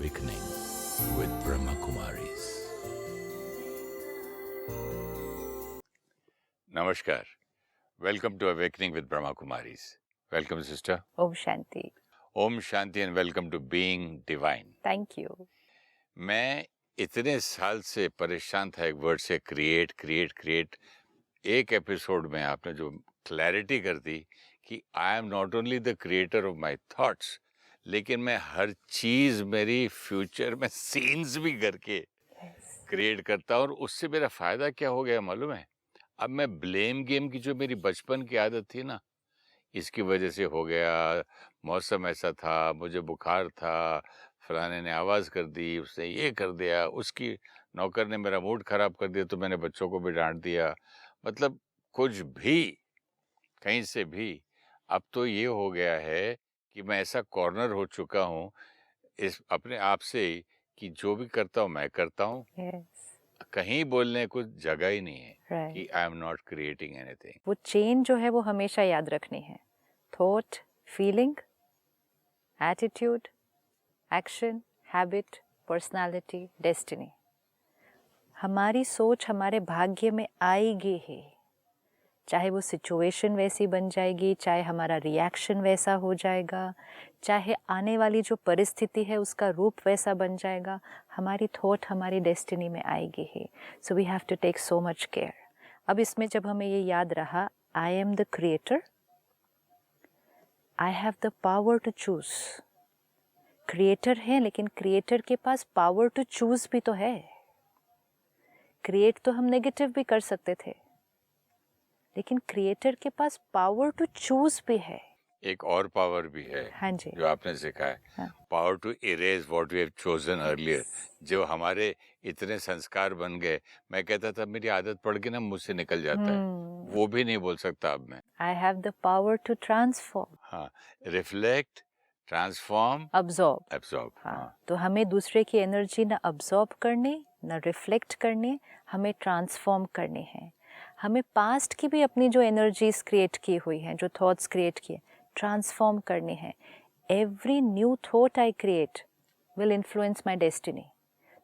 Awakening with Brahma Kumaris. Namaskar. Welcome to Awakening with Brahma Kumaris. Welcome, sister. Om Shanti. Om Shanti and welcome to Being Divine. Thank you. मैं इतने साल से परेशान था एक word से create. एक एपिसोड में आपने जो क्लैरिटी कर दी कि I am not only the creator of my thoughts, लेकिन मैं हर चीज मेरी फ्यूचर में सीन्स भी करके क्रिएट करता हूँ। और उससे मेरा फायदा क्या हो गया मालूम है? अब मैं ब्लेम गेम की जो मेरी बचपन की आदत थी ना, इसकी वजह से हो गया, मौसम ऐसा था, मुझे बुखार था, फलाने ने आवाज़ कर दी, उसने ये कर दिया, उसकी नौकर ने मेरा मूड खराब कर दिया तो मैंने बच्चों को भी डांट दिया। मतलब कुछ भी कहीं से भी अब तो ये हो गया है कि मैं ऐसा कॉर्नर हो चुका हूँ इस अपने आप से ही कि जो भी करता हूँ मैं करता हूँ। Yes. कहीं बोलने कुछ जगह ही नहीं है Right. कि I am not creating anything. वो चेन जो है वो हमेशा याद रखनी है। Thought, feeling, attitude, action, habit, personality, destiny. हमारी सोच हमारे भाग्य में आएगी ही, चाहे वो सिचुएशन वैसी बन जाएगी, चाहे हमारा रिएक्शन वैसा हो जाएगा, चाहे आने वाली जो परिस्थिति है उसका रूप वैसा बन जाएगा, हमारी थॉट हमारी डेस्टिनी में आएगी ही। So we have to take so much care. अब इसमें जब हमें ये याद रहा, I am the creator, I have the power to choose. Creator है लेकिन क्रिएटर के पास पावर टू चूज भी तो है। क्रिएट तो हम नेगेटिव भी कर सकते थे, लेकिन क्रिएटर के पास पावर टू चूज भी है। एक और पावर भी है। हाँ जी, जो आपने सीखा है, हाँ। Power to erase what we have chosen earlier. जो हमारे इतने संस्कार बन गए, मैं कहता था मेरी आदत पड़ के ना मुझसे निकल जाता है, वो भी नहीं बोल सकता अब मैं। I have the power to transform. हाँ, रिफ्लेक्ट, ट्रांसफॉर्म, अब्सॉर्ब। एब्सॉर्ब। हाँ, तो हमें दूसरे की एनर्जी ना अब्सॉर्ब करनी, ना रिफ्लेक्ट करनी, हमें ट्रांसफॉर्म करनी है। हमें पास्ट की भी अपनी जो एनर्जीज क्रिएट की हुई हैं, जो थॉट्स क्रिएट किए, ट्रांसफॉर्म करनी है। Every new thought I create will influence my destiny.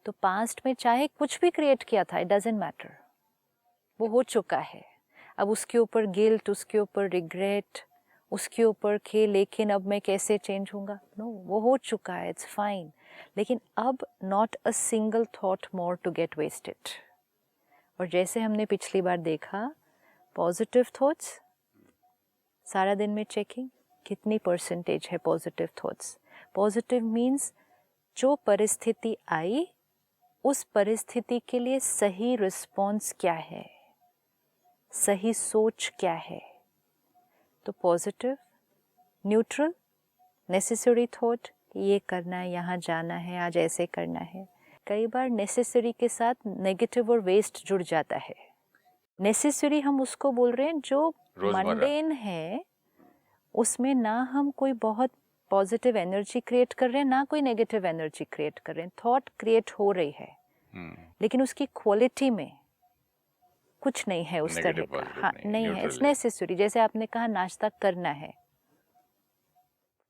तो पास्ट में चाहे कुछ भी क्रिएट किया था, इट डजेंट मैटर, वो हो चुका है। अब उसके ऊपर गिल्ट, उसके ऊपर रिग्रेट, उसके ऊपर कि लेकिन अब मैं कैसे चेंज होऊंगा, नो, वो हो चुका है, इट्स फाइन। लेकिन अब not a single thought more to get wasted. और जैसे हमने पिछली बार देखा, पॉजिटिव थॉट्स, सारा दिन में चेकिंग कितनी परसेंटेज है पॉजिटिव थॉट्स। पॉजिटिव मीन्स जो परिस्थिति आई उस परिस्थिति के लिए सही रिस्पॉन्स क्या है, सही सोच क्या है। तो पॉजिटिव, न्यूट्रल, नेसेसरी थॉट, ये करना है, यहाँ जाना है, आज ऐसे करना है। कई बार नेसेसरी के साथ नेगेटिव और वेस्ट जुड़ जाता है। नेसेसरी हम उसको बोल रहे हैं जो मंडेन है, उसमें ना हम कोई बहुत पॉजिटिव एनर्जी क्रिएट कर रहे हैं, ना कोई नेगेटिव एनर्जी क्रिएट कर रहे हैं। थॉट क्रिएट हो रही है, लेकिन उसकी क्वालिटी में कुछ नहीं है उस तरह का। हाँ, नहीं है, इट्स नेसेसरी। जैसे आपने कहा नाश्ता करना है,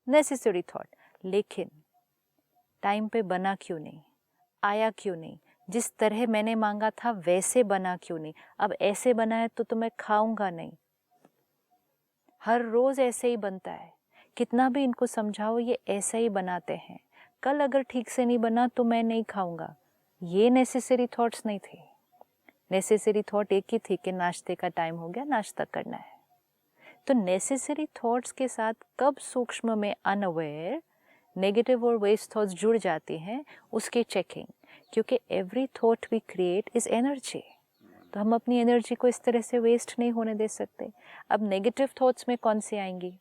नेसेसरी थॉट, लेकिन टाइम पे बना क्यों नहीं, आया क्यों नहीं, जिस तरह मैंने मांगा था वैसे बना क्यों नहीं, अब ऐसे बना है तो मैं खाऊंगा नहीं। हर रोज ऐसे ही बनता है, कितना भी इनको समझाओ ये ऐसा ही बनाते हैं, कल अगर ठीक से नहीं बना तो मैं नहीं खाऊंगा। ये नेसेसरी थॉट्स नहीं थे। नेसेसरी थॉट एक ही थी कि नाश्ते का टाइम हो गया, नाश्ता करना है। तो नेसेसरी थॉट्स के साथ कब सूक्ष्म में अनअवेयर नेगेटिव और वेस्ट थॉट्स जुड़ जाती हैं, उसकी चेकिंग। क्योंकि every thought we create is energy, तो हम अपनी एनर्जी को इस तरह से वेस्ट नहीं होने दे सकते। अब नेगेटिव थॉट्स में कौन सी आएंगी?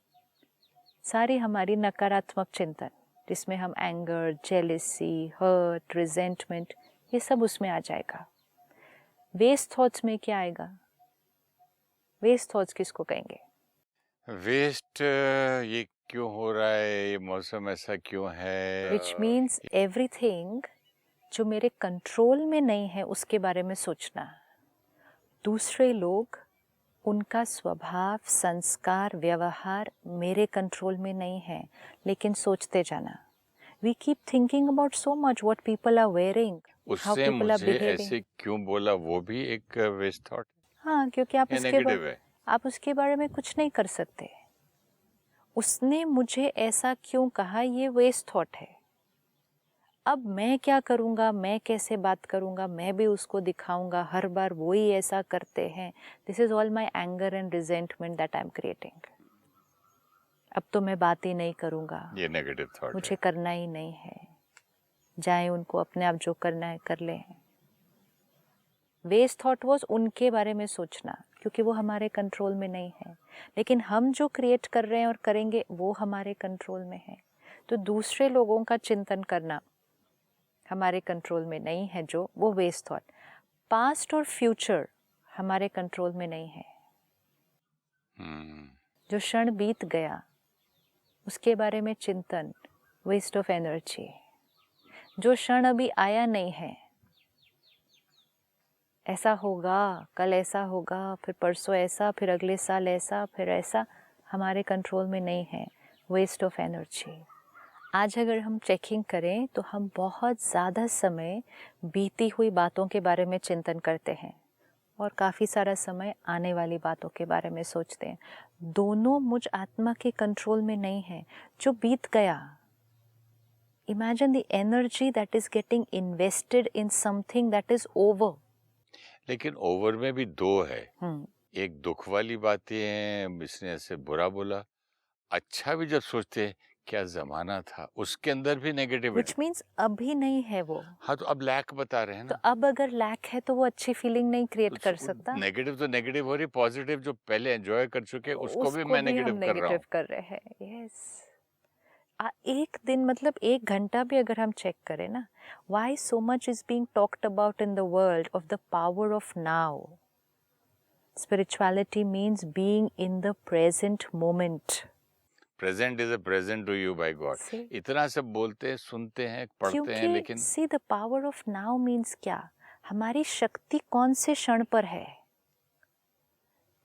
सारी हमारी नकारात्मक चिंतन, जिसमें हम एंगर, जेलेसी, हर्ट, रिजेंटमेंट, ये सब उसमें आ जाएगा। वेस्ट थॉट्स में क्या आएगा? वेस्ट थॉट्स किसको कहेंगे? वेस्ट, ये क्यों हो रहा है, ये मौसम ऐसा क्यों है, विच मीन्स एवरीथिंग जो मेरे कंट्रोल में नहीं है उसके बारे में सोचना। दूसरे लोग, उनका स्वभाव, संस्कार, व्यवहार मेरे कंट्रोल में नहीं है, लेकिन सोचते जाना। We keep thinking about so much what people are wearing, how उससे people are मुझे behaving. ऐसे क्यों बोला, वो भी एक वेस्ट थॉट हाँ, क्योंकि है, नेगेटिव है। आप उसके बारे में कुछ नहीं कर सकते। उसने मुझे ऐसा क्यों कहा, ये वेस्ट थॉट है। अब मैं क्या करूँगा, मैं कैसे बात करूँगा, मैं भी उसको दिखाऊंगा, हर बार वो ही ऐसा करते हैं। This is all my anger and resentment that I am creating. अब तो मैं बात ही नहीं करूँगा, ये नेगेटिव थॉट मुझे है। करना ही नहीं है, जाए उनको अपने आप जो करना है कर लें। वेस्ट थॉट वॉज उनके बारे में सोचना, क्योंकि वो हमारे कंट्रोल में नहीं है। लेकिन हम जो क्रिएट कर रहे हैं और करेंगे वो हमारे कंट्रोल में है। तो दूसरे लोगों का चिंतन करना हमारे कंट्रोल में नहीं है, जो वो वेस्ट थॉट। पास्ट और फ्यूचर हमारे कंट्रोल में नहीं है। जो क्षण बीत गया उसके बारे में चिंतन वेस्ट ऑफ एनर्जी। जो क्षण अभी आया नहीं है, ऐसा होगा, कल ऐसा होगा, फिर परसों ऐसा, फिर अगले साल ऐसा, फिर ऐसा, हमारे कंट्रोल में नहीं है, वेस्ट ऑफ एनर्जी। आज अगर हम चेकिंग करें तो हम बहुत ज़्यादा समय बीती हुई बातों के बारे में चिंतन करते हैं और काफ़ी सारा समय आने वाली बातों के बारे में सोचते हैं। दोनों मुझ आत्मा के कंट्रोल में नहीं है। जो बीत गया, imagine the energy that is getting invested in something that is over. लेकिन ओवर में भी दो है। एक दुख वाली बातें हैं, इसने ऐसे बुरा बोला। अच्छा भी जब सोचते हैं क्या जमाना था, उसके अंदर भी नेगेटिविटी। व्हिच मीन्स अभी नहीं है वो। हाँ, तो अब लैक बता रहे हैं तो ना। अब अगर लैक है तो वो अच्छी फीलिंग नहीं क्रिएट कर सकता। नेगेटिव तो नेगेटिव हो रही, पॉजिटिव जो पहले एंजॉय कर चुके उसको भी उसको मैं भी हम नेगेटिव कर रहा नेगेटिव हूँ। कर रहे हैं। यस। एक दिन मतलब 1 घंटा भी अगर हम चेक करें ना, why so much is being talked about in the world of the power of now. Spirituality means being in the present moment. Present is a present to you by God. See? इतना सब बोलते हैं, सुनते हैं, पढ़ते हैं, क्योंकि लेकिन see the power of now means क्या, हमारी शक्ति कौन से क्षण पर है।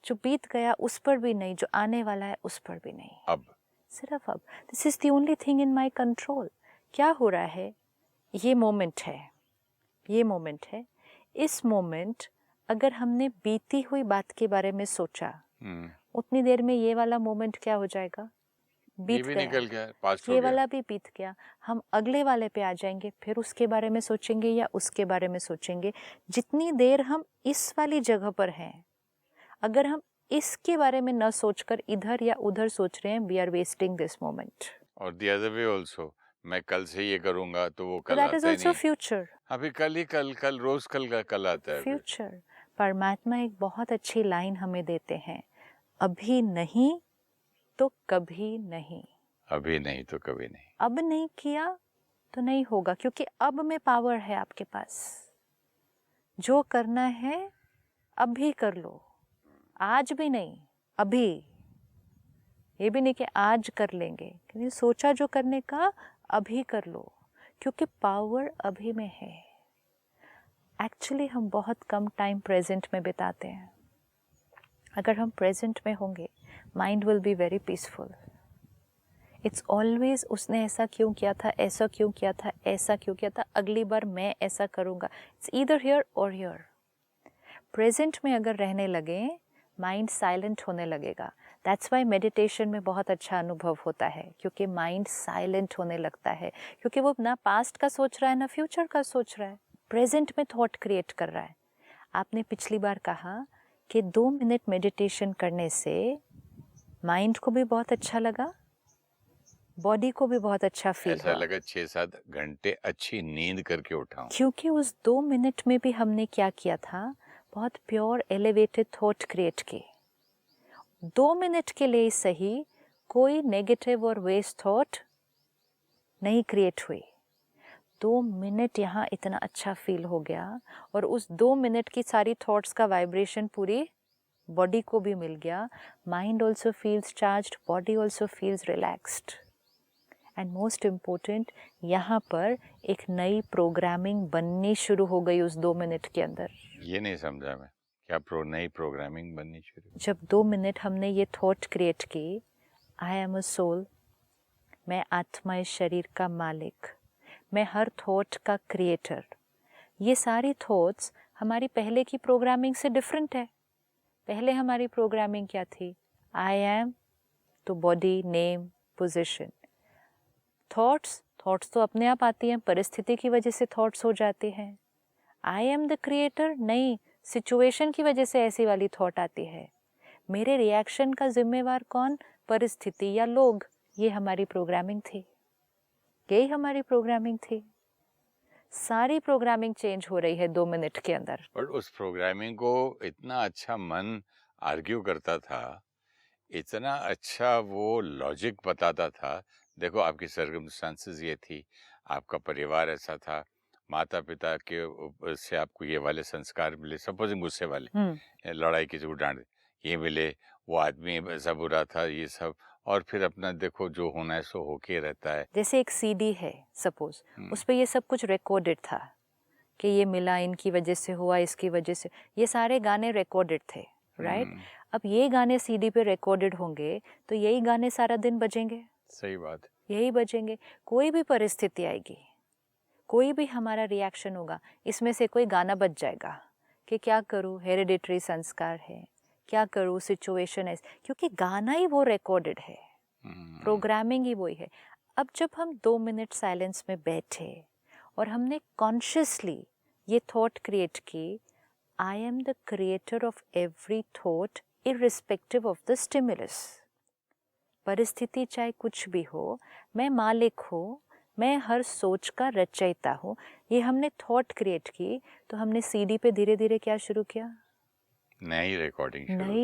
जो बीत गया उस पर भी नहीं, जो आने वाला है उस पर भी नहीं, अब सिर्फ अब। This is the only thing in my control. क्या हो रहा है, ये मोमेंट है, ये मोमेंट है। इस मोमेंट अगर हमने बीती हुई बात के बारे में सोचा, उतनी देर में ये वाला मोमेंट क्या हो जाएगा, बीत ये भी गया, निकल गया, पास्ट हो ये गया। वाला भी बीत गया। हम अगले वाले पे आ जाएंगे, फिर उसके बारे में सोचेंगे या उसके बारे में सोचेंगे। जितनी देर हम इस वाली जगह पर हैं, अगर हम इसके बारे में न सोचकर इधर या उधर सोच रहे हैं, we are wasting this moment. और द अदर वे आल्सो, मैं कल से ये करूंगा तो वो तो कल दैट इज आता ही ऑल्सो नहीं। फ्यूचर। अभी कल ही कल, कल रोज कल का कल आता है। फ्यूचर। परमात्मा एक बहुत अच्छी लाइन हमें देते हैं, अभी नहीं तो कभी नहीं। अभी नहीं तो कभी नहीं। अब नहीं किया तो नहीं होगा, क्योंकि अब में पावर है आपके पास। जो करना है अभी कर लो, आज भी नहीं, अभी। ये भी नहीं कि आज कर लेंगे, क्योंकि सोचा जो करने का अभी कर लो, क्योंकि पावर अभी में है। एक्चुअली हम बहुत कम टाइम प्रेजेंट में बिताते हैं। अगर हम प्रेजेंट में होंगे, mind will be very peaceful. It's always उसने ऐसा क्यों किया था, ऐसा क्यों किया था, ऐसा क्यों किया था, अगली बार मैं ऐसा करूँगा। इट्स ईदर हियर और हियर। प्रेजेंट में अगर रहने लगे, माइंड साइलेंट होने लगेगा। दैट्स वाई मेडिटेशन में बहुत अच्छा अनुभव होता है, क्योंकि माइंड साइलेंट होने लगता है, क्योंकि वो ना पास्ट का सोच रहा है ना फ्यूचर का सोच रहा है, प्रेजेंट में थॉट क्रिएट कर रहा है। आपने पिछली बार कहा कि 2 मिनट मेडिटेशन करने से माइंड को भी बहुत अच्छा लगा, बॉडी को भी बहुत अच्छा फील ऐसा हुआ। लगा 6-7 घंटे अच्छी नींद करके उठाऊं। क्योंकि उस 2 मिनट में भी हमने क्या किया था, बहुत प्योर एलिवेटेड थॉट क्रिएट की। 2 मिनट के लिए सही, कोई नेगेटिव और वेस्ट थॉट नहीं क्रिएट हुई। 2 मिनट यहाँ इतना अच्छा फील हो गया, और उस 2 मिनट की सारी थॉट्स का वाइब्रेशन पूरी बॉडी को भी मिल गया। Mind also feels charged, body also feels relaxed. And most important, यहाँ पर एक नई प्रोग्रामिंग बननी शुरू हो गई उस 2 मिनट के अंदर। ये नहीं समझा मैं, क्या नई प्रोग्रामिंग बननी शुरू? जब 2 मिनट हमने ये थॉट क्रिएट की, आई एम अ सोल, मैं आत्मा इस शरीर का मालिक, मैं हर थॉट का क्रिएटर। ये सारी थॉट्स हमारी पहले की प्रोग्रामिंग से डिफरेंट है। पहले हमारी प्रोग्रामिंग क्या थी? आई एम, तो बॉडी, नेम, पोजीशन। थॉट्स तो अपने आप आती हैं, परिस्थिति की वजह से थॉट्स हो जाती हैं। आई एम द क्रिएटर, नहीं, सिचुएशन की वजह से ऐसी वाली थॉट आती है। मेरे रिएक्शन का जिम्मेवार कौन? परिस्थिति या लोग। ये हमारी प्रोग्रामिंग थी, यही हमारी प्रोग्रामिंग थी। सारी प्रोग्रामिंग चेंज हो रही है 2 मिनट के अंदर। बट उस प्रोग्रामिंग को इतना अच्छा मन आर्ग्यू करता था, इतना अच्छा वो लॉजिक बताता था। देखो आपकी सर्कमस्टांसेस ये थी, आपका परिवार ऐसा था, माता पिता के से आपको ये वाले संस्कार मिले, सपोजिंग गुस्से वाले, लड़ाई किसी को डांट ये मिले, वो आदमी ऐसा बुरा था, ये सब, और फिर अपना देखो जो होना है सो होके रहता है। जैसे एक सीडी है सपोज, उस पे ये सब कुछ रिकॉर्डेड था कि ये मिला, इनकी वजह से हुआ, इसकी वजह से, ये सारे गाने रिकॉर्डेड थे, राइट? अब ये गाने सीडी पे रिकॉर्डेड होंगे तो यही गाने सारा दिन बजेंगे। सही बात, यही बजेंगे। कोई भी परिस्थिति आएगी, कोई भी हमारा रिएक्शन होगा, इसमें से कोई गाना बज जाएगा कि क्या करूँ, हेरिडिटरी संस्कार है, क्या करूँ, सिचुएशन है, क्योंकि गाना ही वो रिकॉर्डेड है, प्रोग्रामिंग ही वही है। अब जब हम 2 मिनट साइलेंस में बैठे और हमने कॉन्शियसली ये थॉट क्रिएट की, आई am the creator of every thought irrespective of the stimulus. परिस्थिति चाहे कुछ भी हो, मैं मालिक हूँ, मैं हर सोच का रचयिता हूँ। ये हमने थॉट क्रिएट की, तो हमने सीडी पे धीरे धीरे क्या शुरू किया? नई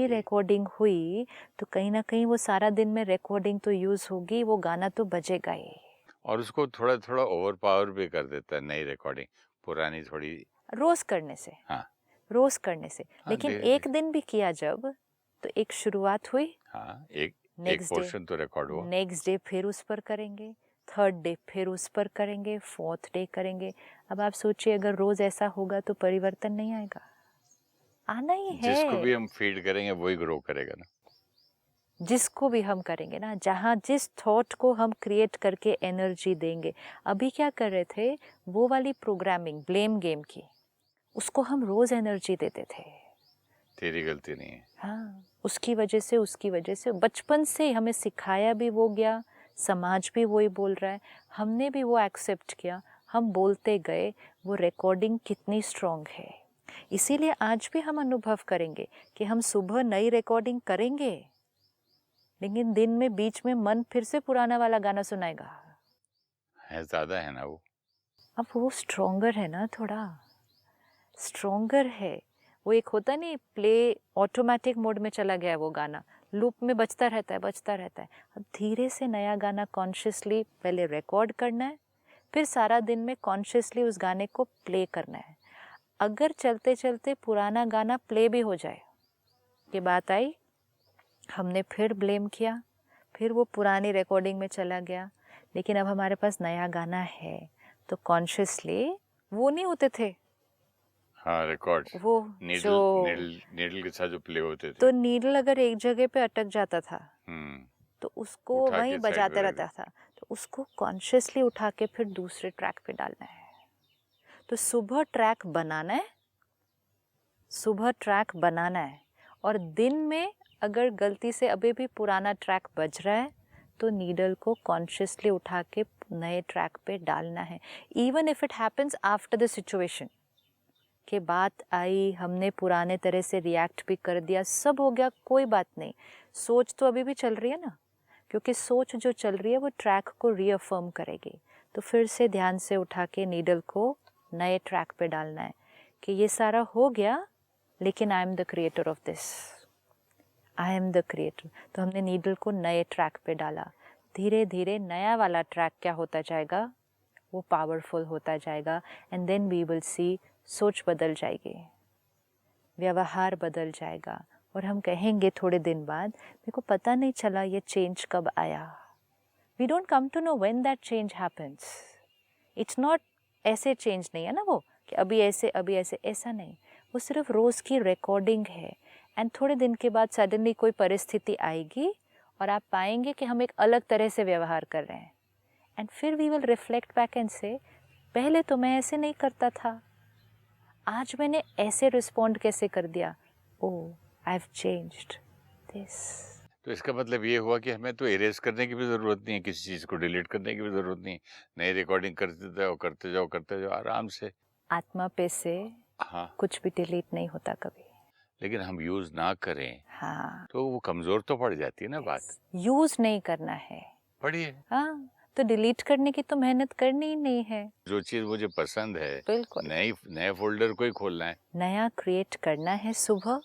रिकॉर्डिंग हुई, तो कहीं ना कहीं वो सारा दिन में रिकॉर्डिंग तो यूज होगी, वो गाना तो बजेगा ही। और उसको थोड़ा थोड़ा ओवर पावर भी कर देता है नई रिकॉर्डिंग, पुरानी थोड़ी रोज करने से। हाँ, रोज करने से। हाँ, लेकिन एक दिन भी किया जब, तो एक शुरुआत हुई। हाँ, एक नेक्स्ट पोर्शन तो रिकॉर्ड हुआ। नेक्स्ट डे फिर उस पर करेंगे, थर्ड डे फिर उस पर करेंगे, फोर्थ डे करेंगे। अब आप सोचिए, अगर रोज ऐसा होगा तो परिवर्तन नहीं आएगा? आना ही है। जिसको भी हम फीड करेंगे वही ग्रो करेगा ना। जिसको भी हम करेंगे ना, जहाँ जिस थॉट को हम क्रिएट करके एनर्जी देंगे। अभी क्या कर रहे थे, वो वाली प्रोग्रामिंग ब्लेम गेम की, उसको हम रोज एनर्जी देते थे। तेरी गलती नहीं है। हाँ, उसकी वजह से बचपन से हमें सिखाया भी वो गया, समाज भी वही बोल रहा है, हमने भी वो एक्सेप्ट किया, हम बोलते गए। वो रिकॉर्डिंग कितनी स्ट्रॉन्ग है। इसीलिए आज भी हम अनुभव करेंगे कि हम सुबह नई रिकॉर्डिंग करेंगे, लेकिन दिन में बीच में मन फिर से पुराना वाला गाना सुनाएगा। है ज्यादा है ना वो। अब वो स्ट्रॉन्गर है ना, थोड़ा स्ट्रॉन्गर है। वो एक होता नहीं, प्ले ऑटोमेटिक मोड में चला गया, वो गाना लूप में बजता रहता है। अब धीरे से नया गाना कॉन्शियसली पहले रिकॉर्ड करना है, फिर सारा दिन में कॉन्शियसली उस गाने को प्ले करना है। अगर चलते चलते पुराना गाना प्ले भी हो जाए, ये बात आई, हमने फिर ब्लेम किया, फिर वो पुरानी रिकॉर्डिंग में चला गया। लेकिन अब हमारे पास नया गाना है, तो कॉन्शियसली वो नहीं होते थे। हाँ, रिकॉर्ड वो नीडल के साथ जो प्ले होते थे, तो नीडल अगर एक जगह पे अटक जाता था, तो उसको उठा वहीं के बजाते साइड रहता था, तो उसको कॉन्शियसली उठा के फिर दूसरे ट्रैक पे डालना है। तो सुबह ट्रैक बनाना है, और दिन में अगर गलती से अभी भी पुराना ट्रैक बज रहा है, तो नीडल को कॉन्शियसली उठा के नए ट्रैक पे डालना है। Even if it happens after the situation, के बात आई, हमने पुराने तरह से रिएक्ट भी कर दिया, सब हो गया, कोई बात नहीं, सोच तो अभी भी चल रही है ना, क्योंकि सोच जो चल रही है वो ट्रैक को रीअफर्म करेगी। तो फिर से ध्यान से उठा के नीडल को नए ट्रैक पे डालना है कि ये सारा हो गया, लेकिन आई am the creator of this, I am the creator. तो हमने नीडल को नए ट्रैक पे डाला। धीरे धीरे नया वाला ट्रैक क्या होता जाएगा, वो पावरफुल होता जाएगा। And then we will see, सोच बदल जाएगी, व्यवहार बदल जाएगा, और हम कहेंगे थोड़े दिन बाद, मेरे को पता नहीं चला ये चेंज कब आया। We don't come to know when that change happens. It's not ऐसे चेंज नहीं है ना वो, कि अभी ऐसे ऐसा नहीं। वो सिर्फ रोज़ की रिकॉर्डिंग है। एंड थोड़े दिन के बाद सडनली कोई परिस्थिति आएगी और आप पाएंगे कि हम एक अलग तरह से व्यवहार कर रहे हैं। एंड फिर we will reflect back and से पहले तो मैं ऐसे नहीं करता था, आज मैंने ऐसे रिस्पॉन्ड कैसे कर दिया, ओह आई हैव चेंज्ड दिस। तो इसका मतलब ये हुआ कि हमें तो इरेज करने की भी ज़रूरत नहीं है, किसी चीज़ को डिलीट करने की भी ज़रूरत नहीं है। नई रिकॉर्डिंग करते जाओ आराम से। आत्मा पे से हाँ, कुछ भी डिलीट नहीं होता कभी। लेकिन हम यूज़ ना करें हाँ, तो वो कमज़ोर तो पड़ जाती है ना बात। यूज नहीं करना है। पढ़िए, हाँ, तो डिलीट करने की तो मेहनत करनी ही नहीं है। जो चीज़ मुझे पसंद है, बिल्कुल, नए फ़ोल्डर को ही खोलना है। नया क्रिएट करना है सुबह,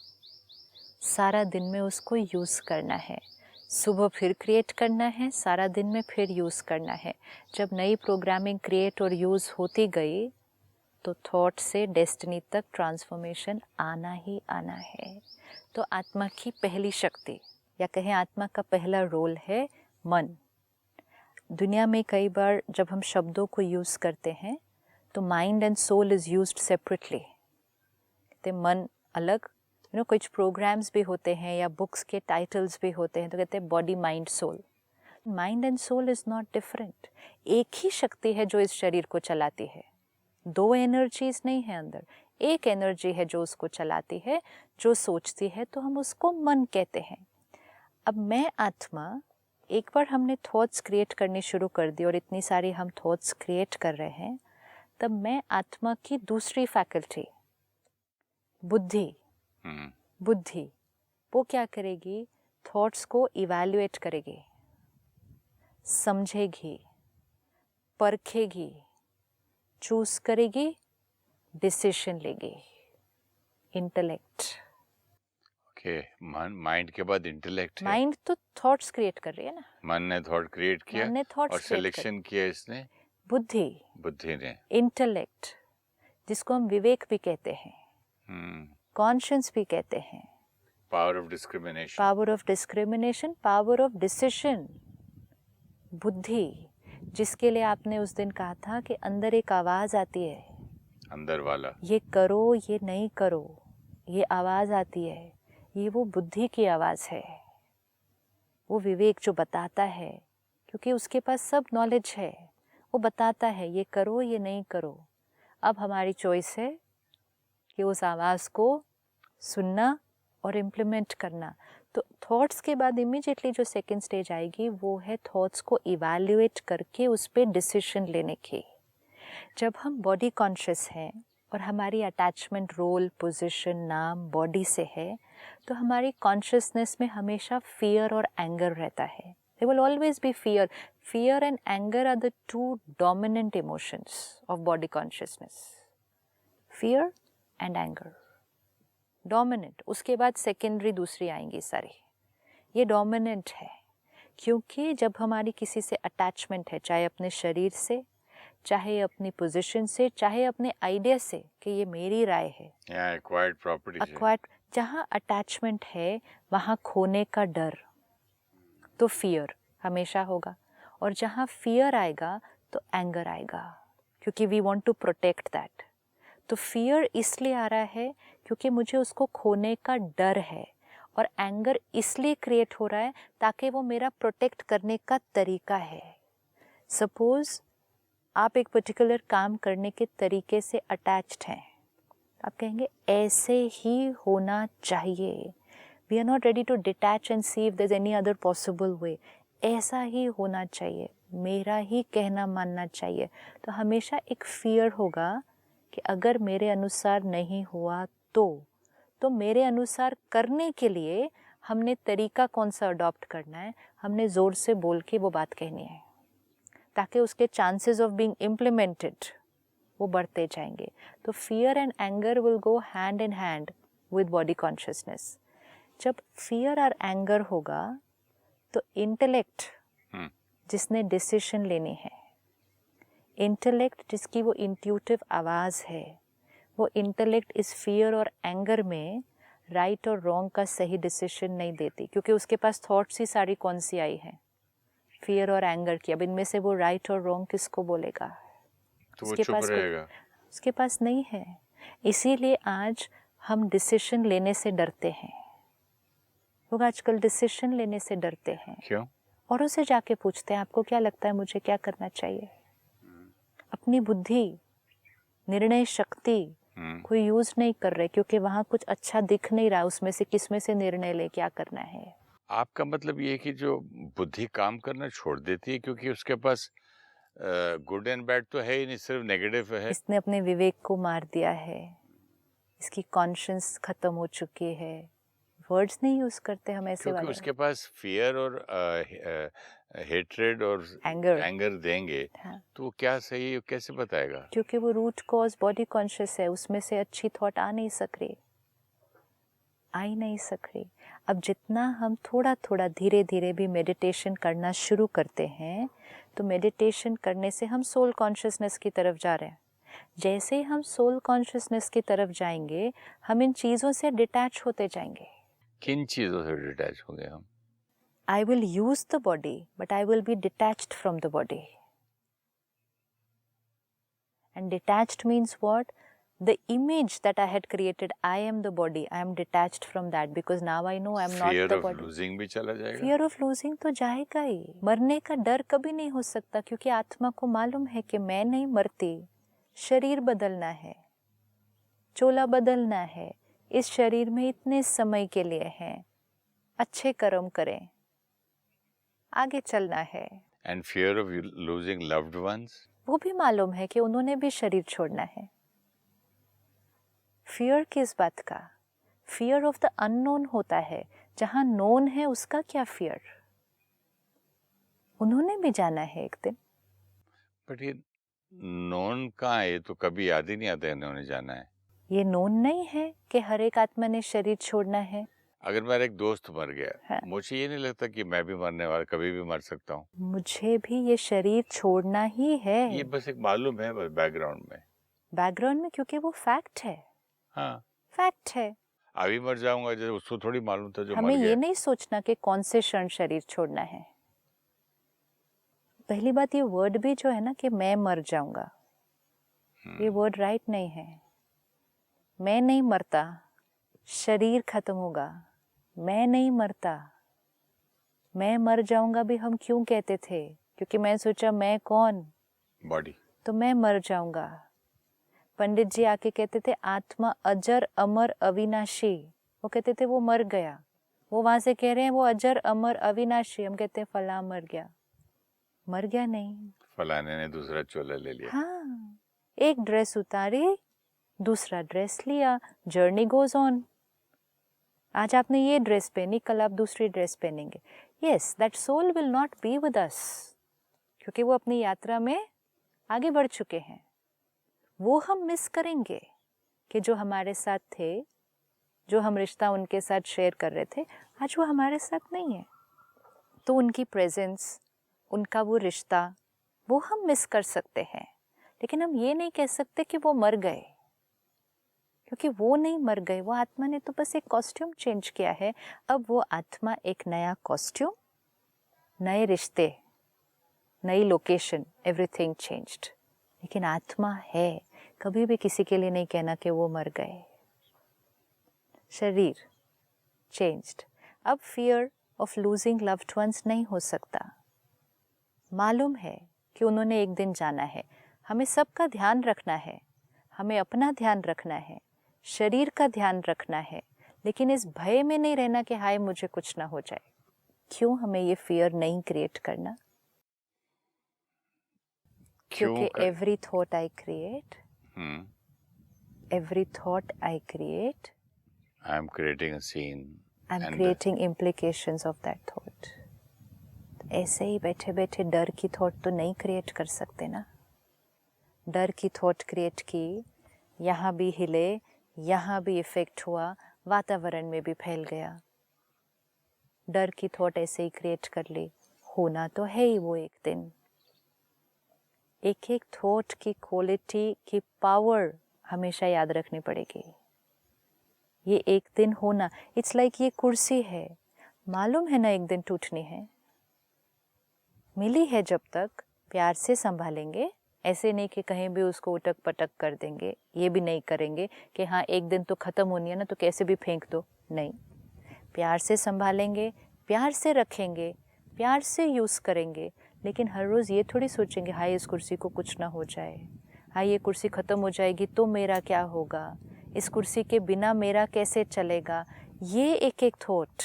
सारा दिन में उसको यूज़ करना है। सुबह फिर क्रिएट करना है, सारा दिन में फिर यूज़ करना है। जब नई प्रोग्रामिंग क्रिएट और यूज़ होती गई तो थॉट से डेस्टिनी तक ट्रांसफॉर्मेशन आना ही आना है। तो आत्मा की पहली शक्ति या कहें आत्मा का पहला रोल है मन। दुनिया में कई बार जब हम शब्दों को यूज़ करते हैं तो mind and soul is used separately. कहते मन अलग, कुछ प्रोग्राम्स भी होते हैं या बुक्स के टाइटल्स भी होते हैं तो कहते हैं body mind soul. Mind and soul is not different, एक ही शक्ति है जो इस शरीर को चलाती है। दो एनर्जीज नहीं है अंदर, एक एनर्जी है जो उसको चलाती है, जो सोचती है, तो हम उसको मन कहते हैं। अब मैं आत्मा, एक बार हमने थॉट्स क्रिएट करनी शुरू कर दी और इतनी सारी हम थॉट्स क्रिएट कर रहे हैं, तब मैं आत्मा की दूसरी फैकल्टी बुद्धि बुद्धि वो क्या करेगी, थॉट्स को इवैल्यूएट करेगी, समझेगी, परखेगी, चूज करेगी, डिसीजन लेगी। इंटेलेक्ट, ओके, माइंड के बाद इंटेलेक्ट है। माइंड तो थॉट्स क्रिएट कर रही है ना, मन ने थॉट क्रिएट किया मन ने थॉट्स और सिलेक्शन किया इसने बुद्धि ने। इंटेलेक्ट जिसको हम विवेक भी कहते हैं, कॉन्शियंस भी कहते हैं, power of discrimination, power of discrimination, power of decision. बुद्धि जिसके लिए आपने उस दिन कहा था कि अंदर एक आवाज आती है, अंदर वाला, ये करो ये नहीं करो, ये आवाज आती है, ये वो बुद्धि की आवाज है, वो विवेक जो बताता है, क्योंकि उसके पास सब नॉलेज है, वो बताता है ये करो ये नहीं करो। अब हमारी चॉइस है कि उस आवाज़ को सुनना और इम्प्लीमेंट करना। तो थॉट्स के बाद इमीडिएटली जो सेकंड स्टेज आएगी वो है थॉट्स को इवैल्यूएट करके उस पर डिसीजन लेने की। जब हम बॉडी कॉन्शियस हैं और हमारी अटैचमेंट रोल पोजीशन नाम बॉडी से है, तो हमारी कॉन्शियसनेस में हमेशा फियर और एंगर रहता है। There will always be fear. Fear and anger are the two dominant emotions of body consciousness. Fear and anger. Dominant. उसके बाद सेकेंडरी दूसरी आएंगी सारी। ये डोमिनेंट है क्योंकि जब हमारी किसी से अटैचमेंट है, चाहे अपने शरीर से, चाहे अपनी पोजीशन से, चाहे अपने आइडिया से कि ये मेरी राय है, एक्वायर्ड प्रॉपर्टी, एक्वायर्ड, जहाँ अटैचमेंट है वहाँ खोने का डर, तो फियर हमेशा होगा। और जहाँ फियर आएगा तो एंगर आएगा, क्योंकि we want to protect that. तो फियर इसलिए आ रहा है क्योंकि मुझे उसको खोने का डर है, और एंगर इसलिए क्रिएट हो रहा है ताकि वो मेरा प्रोटेक्ट करने का तरीका है। सपोज आप एक पर्टिकुलर काम करने के तरीके से अटैच्ड हैं, आप कहेंगे ऐसे ही होना चाहिए, we are not ready to detach and see if there is any other possible way, ऐसा ही होना चाहिए, मेरा ही कहना मानना चाहिए। तो हमेशा एक फियर होगा कि अगर मेरे अनुसार नहीं हुआ तो मेरे अनुसार करने के लिए हमने तरीका कौन सा अडॉप्ट करना है, हमने ज़ोर से बोल के वो बात कहनी है ताकि उसके चांसेस ऑफ बीइंग इम्प्लीमेंटेड वो बढ़ते जाएंगे। तो fear and anger will go hand in hand with body consciousness. जब फियर और एंगर होगा तो इंटेलेक्ट जिसने डिसीजन लेनी है, इंटेलेक्ट जिसकी वो इंट्यूटिव आवाज़ है, वो इंटेलेक्ट इस फियर और एंगर में राइट और रॉन्ग का सही डिसीजन नहीं देती, क्योंकि उसके पास थॉट्स ही सारी कौन सी आई हैं, फियर और एंगर की। अब इनमें से वो राइट और रॉन्ग किसको बोलेगा, तो वो चुप रहेगा, उसके पास नहीं है। इसीलिए आज हम डिसीजन लेने से डरते हैं, लोग आजकल डिसीजन लेने से डरते हैं। क्यों? औरों से जाके पूछते हैं आपको क्या लगता है मुझे क्या करना चाहिए। अपनी बुद्धि, निर्णय शक्ति कोई यूज नहीं कर रहे क्योंकि वहां कुछ अच्छा दिख नहीं रहा, उसमें से किसमें से निर्णय ले क्या करना है। आपका मतलब ये है कि जो बुद्धि काम करना छोड़ देती है क्योंकि उसके पास गुड एंड बैड तो है ही नहीं, सिर्फ नेगेटिव है। इसने अपने विवेक को मार दिया है, इसकी कॉन्शियस खत्म हो चुकी है। वर्ड्स नहीं यूज करते हम ऐसे क्योंकि वाले, उसके पास फियर और हेट्रेड और एंगर। एंगर देंगे हाँ, तो वो क्या सही है कैसे बताएगा? क्योंकि वो रूट कॉज बॉडी कॉन्शियस है, उसमें से अच्छी थॉट आ नहीं सक रही, आ ही नहीं सक रही। अब जितना हम थोड़ा थोड़ा धीरे धीरे भी मेडिटेशन करना शुरू करते हैं तो मेडिटेशन करने से हम सोल कॉन्शियसनेस की तरफ जा रहे हैं। जैसे ही हम सोल कॉन्शियसनेस की तरफ जाएंगे हम इन चीज़ों से डिटैच होते जाएंगे। किन चीजों से डिटैच हो गए हम? I will use the body, but I will be detached from the body. And detached means what? The image that I had created, I am the body, I am detached from that because now I know I am not fear the of body. Losing भी चला जाएगा? Fear of losing तो जाएगा ही। मरने का डर कभी नहीं हो सकता क्योंकि आत्मा को मालूम है कि मैं नहीं मरती, शरीर बदलना है, चोला बदलना है, इस शरीर में इतने समय के लिए है, अच्छे कर्म करें, आगे चलना है। And fear of losing loved ones? वो भी मालूम है कि उन्होंने भी शरीर छोड़ना है। फियर किस बात का? फियर ऑफ द अननोन होता है, जहां नोन है उसका क्या फियर? उन्होंने भी जाना है एक दिन। बट ये नॉन कहाँ है? ये तो कभी याद ही नहीं आता इन्होंने जाना है। ये नोन नहीं है कि हर एक आत्मा ने शरीर छोड़ना है। अगर मेरा एक दोस्त मर गया, हाँ। मुझे ये नहीं लगता कि मैं भी मरने वाला, कभी भी मर सकता हूँ। मुझे भी ये शरीर छोड़ना ही है। ये बस एक मालूम है बस बैकग्राउंड में। बैकग्राउंड में, क्योंकि वो फैक्ट है। हाँ, फैक्ट है। अभी मर जाऊंगा, जैसे उसको थोड़ी मालूम था जो हमें मर ये गया। नहीं सोचना कि कौन से क्षण शरीर छोड़ना है। पहली बात, ये वर्ड भी जो है ना कि मैं मर जाऊंगा, ये वर्ड राइट नहीं है। मैं नहीं मरता, शरीर खत्म होगा। मैं नहीं मरता, मैं मर जाऊंगा भी हम क्यों कहते थे? क्योंकि मैं सोचा मैं कौन, बॉडी। तो मैं मर जाऊंगा। पंडित जी आके कहते थे आत्मा अजर अमर अविनाशी, वो कहते थे वो मर गया। वो वहां से कह रहे हैं वो अजर अमर अविनाशी, हम कहते हैं फला मर गया। मर गया नहीं। फलाने ने दूसरा चोला ले लिया। हाँ, एक ड्रेस उतारी, दूसरा ड्रेस लिया, जर्नी गोज ऑन। आज आपने ये ड्रेस पहनी, कल आप दूसरी ड्रेस पहनेंगे। Yes, that soul will not be with us, क्योंकि वो अपनी यात्रा में आगे बढ़ चुके हैं। वो हम मिस करेंगे कि जो हमारे साथ थे, जो हम रिश्ता उनके साथ शेयर कर रहे थे, आज वो हमारे साथ नहीं है। तो उनकी प्रेजेंस, उनका वो रिश्ता, वो हम मिस कर सकते हैं। लेकिन हम ये नहीं कह सकते कि वो मर गए, क्योंकि वो नहीं मर गए। वो आत्मा ने तो बस एक कॉस्ट्यूम चेंज किया है। अब वो आत्मा एक नया कॉस्ट्यूम, नए रिश्ते, नई लोकेशन, एवरीथिंग चेंज्ड। लेकिन आत्मा है, कभी भी किसी के लिए नहीं कहना कि वो मर गए। शरीर चेंज्ड। अब fear of losing loved ones नहीं हो सकता। मालूम है कि उन्होंने एक दिन जाना है। हमें सबका ध्यान रखना है, हमें अपना ध्यान रखना है, शरीर का ध्यान रखना है, लेकिन इस भय में नहीं रहना कि हाय मुझे कुछ ना हो जाए। क्यों हमें ये फियर नहीं क्रिएट करना? क्योंकि every thought I create, every thought I create, I am creating a scene, I'm creating implications of that thought. ऐसे ही बैठे बैठे डर की थॉट तो नहीं क्रिएट कर सकते ना। डर की थॉट क्रिएट की, यहाँ भी हिले, यहाँ भी इफेक्ट हुआ, वातावरण में भी फैल गया। डर की थॉट ऐसे ही क्रिएट कर ली, होना तो है ही वो एक दिन। एक एक थॉट की क्वालिटी की पावर हमेशा याद रखनी पड़ेगी। ये एक दिन होना, इट्स लाइक ये कुर्सी है, मालूम है ना एक दिन टूटनी है। मिली है जब तक प्यार से संभालेंगे, ऐसे नहीं कि कहीं भी उसको उटक पटक कर देंगे। ये भी नहीं करेंगे कि हाँ एक दिन तो ख़त्म होनी है ना तो कैसे भी फेंक दो, नहीं। प्यार से संभालेंगे, प्यार से रखेंगे, प्यार से यूज़ करेंगे, लेकिन हर रोज़ ये थोड़ी सोचेंगे हाय इस कुर्सी को कुछ ना हो जाए, हाय ये कुर्सी ख़त्म हो जाएगी तो मेरा क्या होगा, इस कुर्सी के बिना मेरा कैसे चलेगा। ये एक एक thought,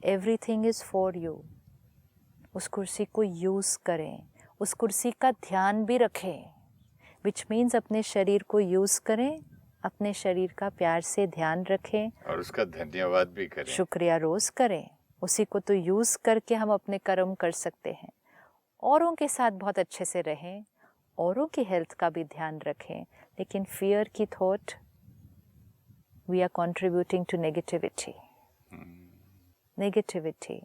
everything is for you. उस कुर्सी को यूज़ करें, उस कुर्सी का ध्यान भी रखें, विच मीन्स अपने शरीर को यूज़ करें, अपने शरीर का प्यार से ध्यान रखें और उसका धन्यवाद भी करें। शुक्रिया रोज़ करें। उसी को तो यूज़ करके हम अपने कर्म कर सकते हैं। औरों के साथ बहुत अच्छे से रहें, औरों की हेल्थ का भी ध्यान रखें, लेकिन फियर की thought, we are contributing to negativity.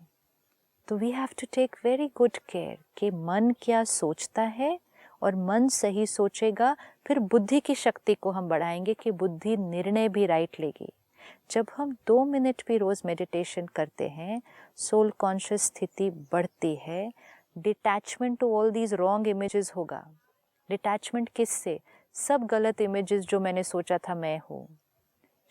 तो we have to take very good care कि मन क्या सोचता है, और मन सही सोचेगा, फिर बुद्धि की शक्ति को हम बढ़ाएंगे कि बुद्धि निर्णय भी राइट लेगी। जब हम 2 मिनट भी रोज़ मेडिटेशन करते हैं, सोल कॉन्शियस स्थिति बढ़ती है, detachment to all these wrong images होगा। डिटैचमेंट किससे? सब गलत इमेजेस जो मैंने सोचा था मैं हूँ,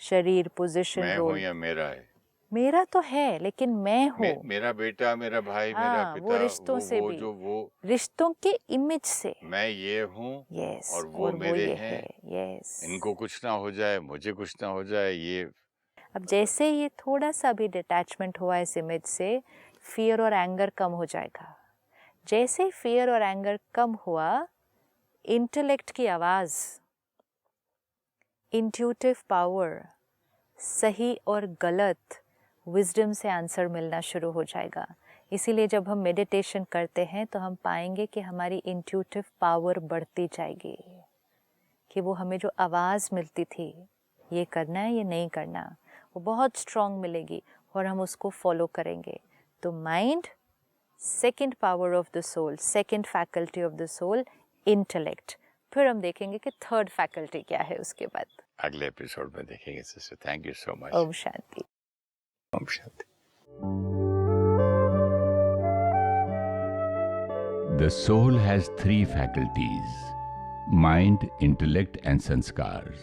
शरीर, पोजीशन, मैं रोल। हूँ या मेरा है? मेरा तो है, लेकिन मैं हूँ। मेरा बेटा, मेरा भाई, हाँ, मेरा पिता, वो रिश्तों से भी, रिश्तों के इमेज से। मैं ये हूँ यस, और वो मेरे ये हैं। है। यस, इनको कुछ ना हो जाए, मुझे कुछ ना हो जाए, ये। अब जैसे ये थोड़ा सा भी डिटैचमेंट हुआ इस इमेज से, फियर और एंगर कम हो जाएगा। जैसे फियर और एंगर कम हुआ, इंटेलेक्ट की आवाज़, इंट्यूटिव पावर, सही और गलत, विजडम से आंसर मिलना शुरू हो जाएगा। इसीलिए जब हम मेडिटेशन करते हैं तो हम पाएंगे कि हमारी इंट्यूटिव पावर बढ़ती जाएगी, कि वो हमें जो आवाज़ मिलती थी ये करना है ये नहीं करना, वो बहुत स्ट्रॉन्ग मिलेगी और हम उसको फॉलो करेंगे। तो mind, second power of the soul, second faculty of the soul, intellect. फिर हम देखेंगे कि थर्ड फैकल्टी क्या है उसके बाद। अगले एपिसोड में देखेंगे sister. Thank you so much. ओम शांति। ओम शांति। The soul has 3 faculties: mind, intellect, and sanskars.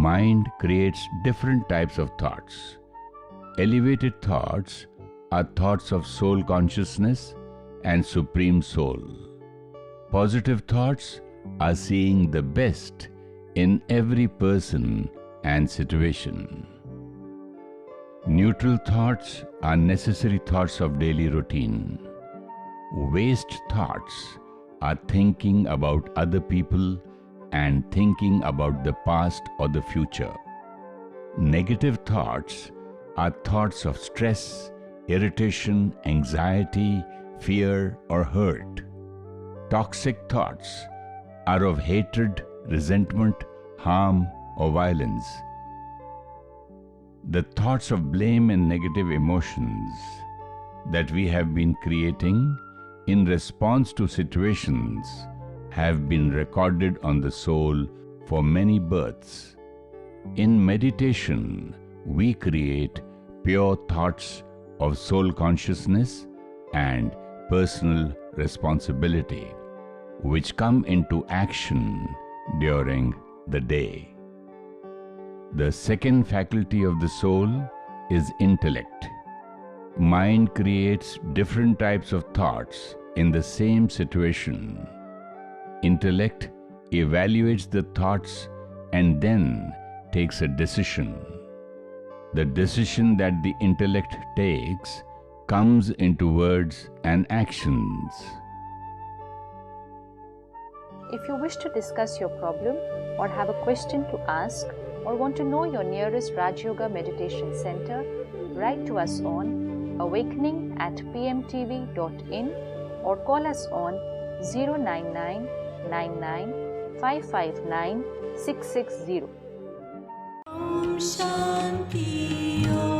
Mind creates different types of thoughts. Elevated thoughts are thoughts of soul consciousness and supreme soul. Positive thoughts are seeing the best in every person and situation. Neutral thoughts are necessary thoughts of daily routine. Waste thoughts are thinking about other people and thinking about the past or the future. Negative thoughts are thoughts of stress, irritation, anxiety, fear, or hurt. Toxic thoughts are of hatred, resentment, harm, or violence. The thoughts of blame and negative emotions that we have been creating in response to situations have been recorded on the soul for many births. In meditation, we create pure thoughts of soul consciousness and personal responsibility, which come into action during the day. The second faculty of the soul is intellect. Mind creates different types of thoughts in the same situation. Intellect evaluates the thoughts and then takes a decision. The decision that the intellect takes comes into words and actions. If you wish to discuss your problem or have a question to ask or want to know your nearest Raj Yoga Meditation Center, write to us on awakening@pmtv.in or call us on 099 99 559 660. Om Shanti Om.